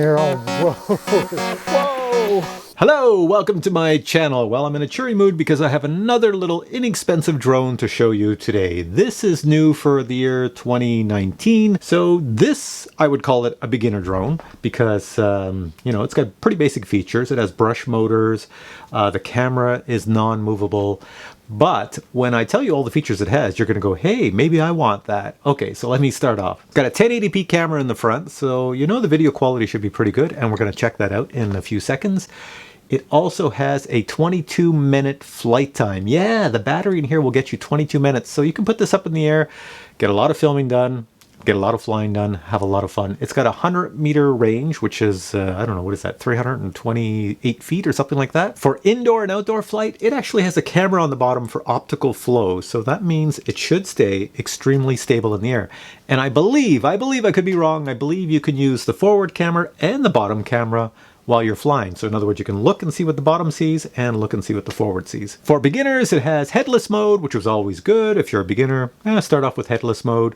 here. Oh, whoa. Whoa. Hello, welcome to my channel. Well, I'm in a cheery mood because I have another little inexpensive drone to show you today. This is new for the year 2019. So this, I would call it a beginner drone because, it's got pretty basic features. It has brush motors. The camera is non-movable. But when I tell you all the features it has, you're going to go, hey, maybe I want that. Okay, so let me start off. It's got a 1080p camera in the front, so the video quality should be pretty good, and we're going to check that out in a few seconds. It also has a 22-minute flight time. Yeah, the battery in here will get you 22 minutes, so you can put this up in the air, get a lot of filming done, get a lot of flying done, have a lot of fun. It's got a 100-meter range, which is, I don't know, what is that, 328 feet or something like that. For indoor and outdoor flight, it actually has a camera on the bottom for optical flow, so that means it should stay extremely stable in the air. And I believe, I could be wrong, I believe you can use the forward camera and the bottom camera while you're flying. So in other words, you can look and see what the bottom sees and look and see what the forward sees. For beginners, it has headless mode, which was always good. If you're a beginner, start off with headless mode.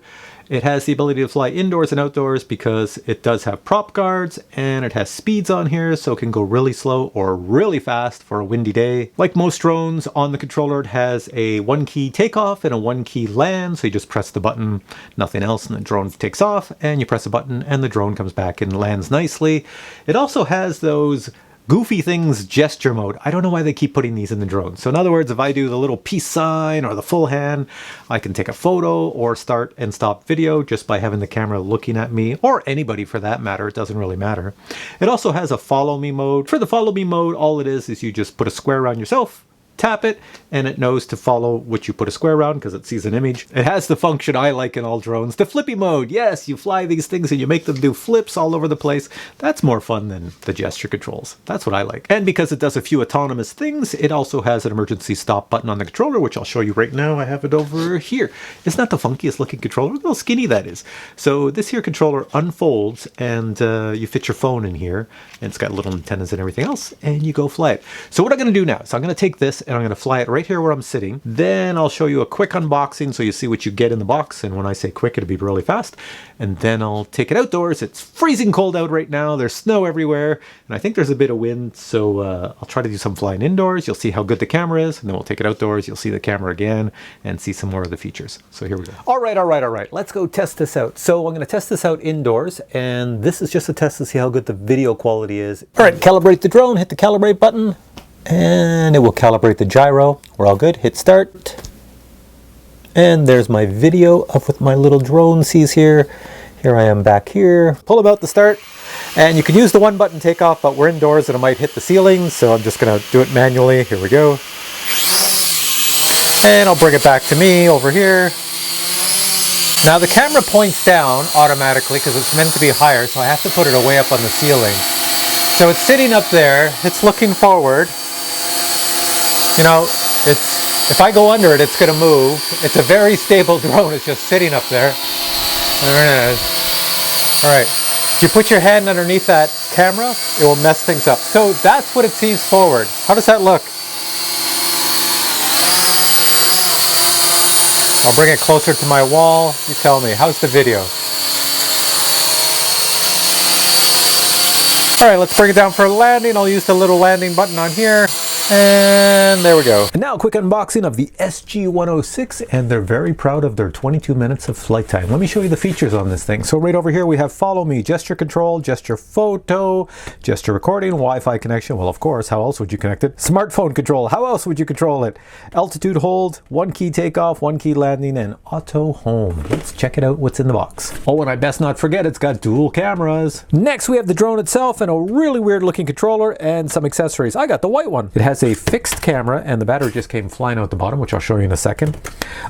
It has the ability to fly indoors and outdoors because it does have prop guards, and it has speeds on here, so it can go really slow or really fast for a windy day. Like most drones, on the controller it has a 1-key takeoff and a 1-key land, so you just press the button, nothing else, and the drone takes off, and you press a button and the drone comes back and lands nicely. It also has those goofy things gesture mode. I don't know why they keep putting these in the drone. So in other words, if I do the little peace sign or the full hand, I can take a photo or start and stop video just by having the camera looking at me, or anybody for that matter. It doesn't really matter. It also has a follow me mode. For the follow me mode, all it is you just put a square around yourself, tap it, and it knows to follow what you put a square around because it sees an image. It has the function I like in all drones, the flippy mode. Yes, you fly these things and you make them do flips all over the place. That's more fun than the gesture controls. That's what I like. And because it does a few autonomous things, it also has an emergency stop button on the controller, which I'll show you right now. I have it over here. It's not the funkiest looking controller. Look how skinny that is. So this here controller unfolds, and you fit your phone in here, and it's got little antennas and everything else, and you go fly it. So what I'm going to do now is I'm going to take this and I'm going to fly it right here where I'm sitting. Then I'll show you a quick unboxing so you see what you get in the box. And when I say quick, it'll be really fast. And then I'll take it outdoors. It's freezing cold out right now. There's snow everywhere. And I think there's a bit of wind. So I'll try to do some flying indoors. You'll see how good the camera is. And then we'll take it outdoors. You'll see the camera again and see some more of the features. So here we go. All right. Let's go test this out. So I'm going to test this out indoors. And this is just a test to see how good the video quality is. All right, calibrate the drone. Hit the calibrate button. And it will calibrate the gyro. We're all good. Hit start. And there's my video of what my little drone sees here. Here I am back here. Pull about the start. And you can use the one button takeoff, but we're indoors and it might hit the ceiling. So I'm just going to do it manually. Here we go. And I'll bring it back to me over here. Now the camera points down automatically because it's meant to be higher. So I have to put it way up on the ceiling. So it's sitting up there. It's looking forward. If I go under it, it's going to move. It's a very stable drone. It's just sitting up there. There it is. All right. If you put your hand underneath that camera, it will mess things up. So that's what it sees forward. How does that look? I'll bring it closer to my wall. You tell me. How's the video? All right, let's bring it down for a landing. I'll use the little landing button on here. And there we go. And now a quick unboxing of the SG106, and they're very proud of their 22 minutes of flight time. Let me show you the features on this thing. So right over here we have follow me, gesture control, gesture photo, gesture recording, Wi-Fi connection. Well, of course, how else would you connect it? Smartphone control, how else would you control it? Altitude hold, 1-key takeoff, 1-key landing, and auto home. Let's check it out, what's in the box. Oh, and I best not forget, it's got dual cameras. Next, we have the drone itself and a really weird looking controller and some accessories. I got the white one. It has a fixed camera and the battery just came flying out the bottom, which I'll show you in a second.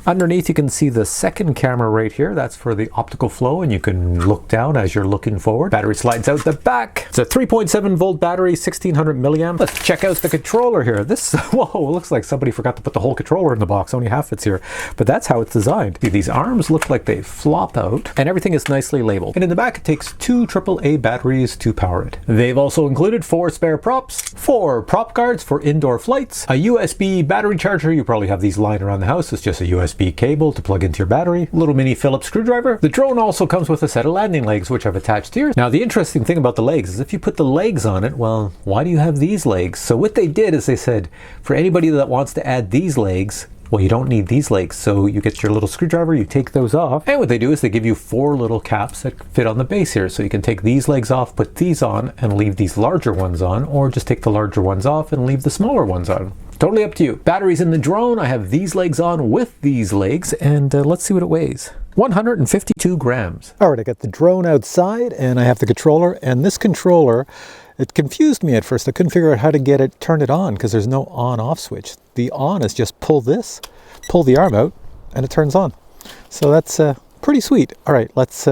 Underneath you can see the second camera right here. That's for the optical flow, and you can look down as you're looking forward. Battery slides out the back. It's a 3.7 volt battery, 1600 milliamp. Let's check out the controller here. This, whoa, looks like somebody forgot to put the whole controller in the box. Only half it's here, but that's how it's designed. These arms look like they flop out and everything is nicely labeled. And in the back it takes 2 AAA batteries to power it. They've also included 4 spare props, 4 prop guards for in indoor flights. A USB battery charger, you probably have these lying around the house. It's just a USB cable to plug into your battery. Little mini Phillips screwdriver. The drone also comes with a set of landing legs, which I've attached here. Now the interesting thing about the legs is if you put the legs on it, well, why do you have these legs? So what they did is they said, for anybody that wants to add these legs, well, you don't need these legs, so you get your little screwdriver, you take those off, and what they do is they give you 4 little caps that fit on the base here, so you can take these legs off, put these on, and leave these larger ones on, or just take the larger ones off and leave the smaller ones on. Totally up to you. Batteries in the drone, I have these legs on with these legs, and let's see what it weighs. 152 grams. All right, I got the drone outside, and I have the controller, and this controller, it confused me at first. I couldn't figure out how to get it, turn it on, because there's no on-off switch. The on is just pull the arm out, and it turns on. So that's pretty sweet. All right, let's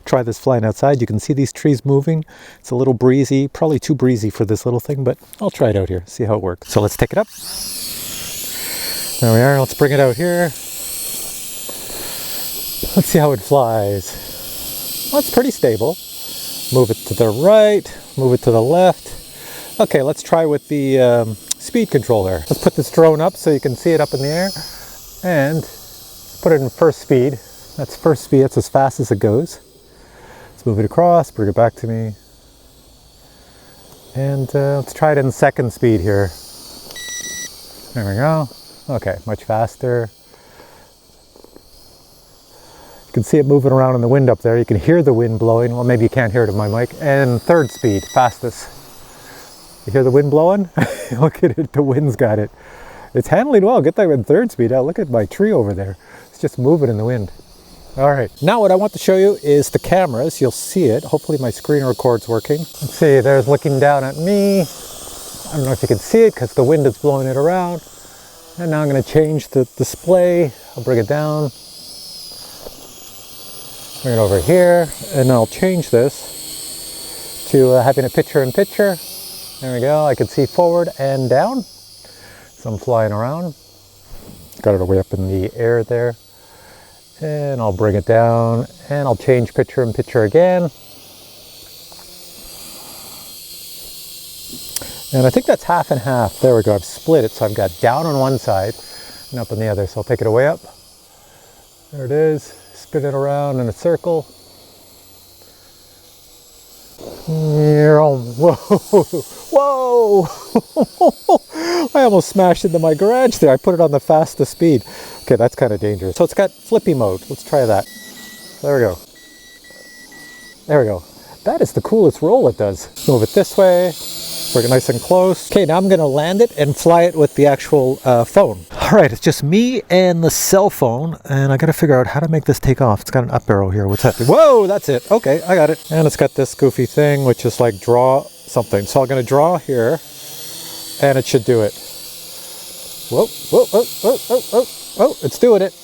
try this flying outside. You can see these trees moving. It's a little breezy, probably too breezy for this little thing, but I'll try it out here, see how it works. So let's take it up. There we are, let's bring it out here. Let's see how it flies. Well, it's pretty stable. Move it to the right, move it to the left. Okay, let's try with the speed controller. Let's put this drone up so you can see it up in the air, and put it in first speed. That's first speed, that's as fast as it goes. Let's move it across, bring it back to me. And let's try it in second speed here. There we go. Okay, much faster. You can see it moving around in the wind up there. You can hear the wind blowing. Well, maybe you can't hear it in my mic. And third speed, fastest. You hear the wind blowing? Look at it, the wind's got it. It's handling well. Get that in third speed. Now look at my tree over there. It's just moving in the wind. All right, now what I want to show you is the cameras. You'll see it. Hopefully my screen record's working. Let's see, there's looking down at me. I don't know if you can see it because the wind is blowing it around. And now I'm going to change the display. I'll bring it down. Bring it over here, and I'll change this to having a picture-in-picture. There we go. I can see forward and down. So I'm flying around. Got it way up in the air there. And I'll bring it down, and I'll change picture-in-picture again. And I think that's half and half. There we go. I've split it, so I've got down on one side and up on the other. So I'll take it away up. There it is. Spin it around in a circle. Whoa! Whoa! I almost smashed into my garage there. I put it on the fastest speed. Okay, that's kind of dangerous. So it's got flippy mode. Let's try that. There we go. There we go. That is the coolest roll it does. Move it this way. Bring it nice and close. Okay, now I'm going to land it and fly it with the actual phone. All right, it's just me and the cell phone, and I got to figure out how to make this take off. It's got an up arrow here. What's that? Whoa, that's it. Okay, I got it. And it's got this goofy thing, which is like draw something. So I'm going to draw here, and it should do it. Whoa, whoa, whoa, whoa, whoa, whoa. Oh, it's doing it.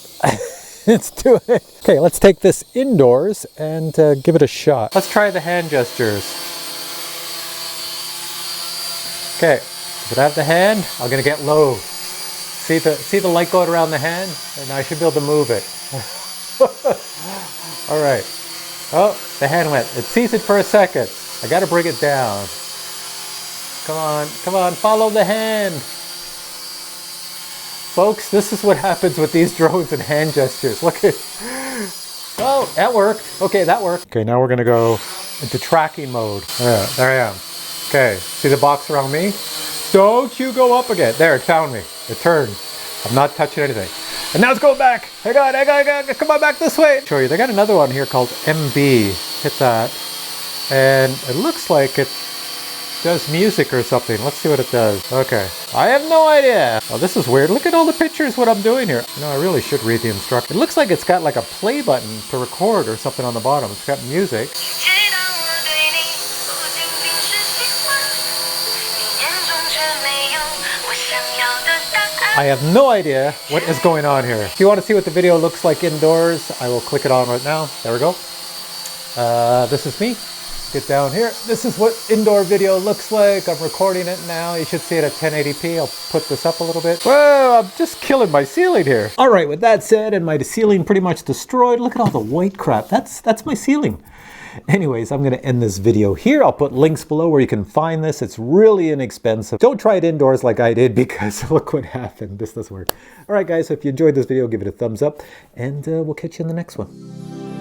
It's doing it. Okay, let's take this indoors and give it a shot. Let's try the hand gestures. Okay, if I have the hand, I'm gonna get low. See the light going around the hand? And I should be able to move it. All right. Oh, the hand went. It sees it for a second. I gotta bring it down. Come on, follow the hand. Folks, this is what happens with these drones and hand gestures. Look at, oh, that worked. Okay, that worked. Okay, now we're gonna go into tracking mode. Yeah, there I am. Okay, see the box around me? Don't you go up again. There, it found me. It turned. I'm not touching anything. And now it's going back. Hang on. Come on back this way. Show you. They got another one here called MB. Hit that. And it looks like it does music or something. Let's see what it does. Okay. I have no idea. Oh, this is weird. Look at all the pictures, what I'm doing here. You know, I really should read the instructions. It looks like it's got like a play button to record or something on the bottom. It's got music. I have no idea what is going on here. If you want to see what the video looks like indoors, I will click it on right now. There we go. This is me. Get down here. This is what indoor video looks like. I'm recording it now. You should see it at 1080p. I'll put this up a little bit. Whoa, I'm just killing my ceiling here. All right, with that said, and my ceiling pretty much destroyed, look at all the white crap. That's my ceiling. Anyways, I'm going to end this video here. I'll put links below where you can find this. It's really inexpensive. Don't try it indoors like I did, because look what happened. This doesn't work. All right, guys, so if you enjoyed this video, give it a thumbs up, and we'll catch you in the next one.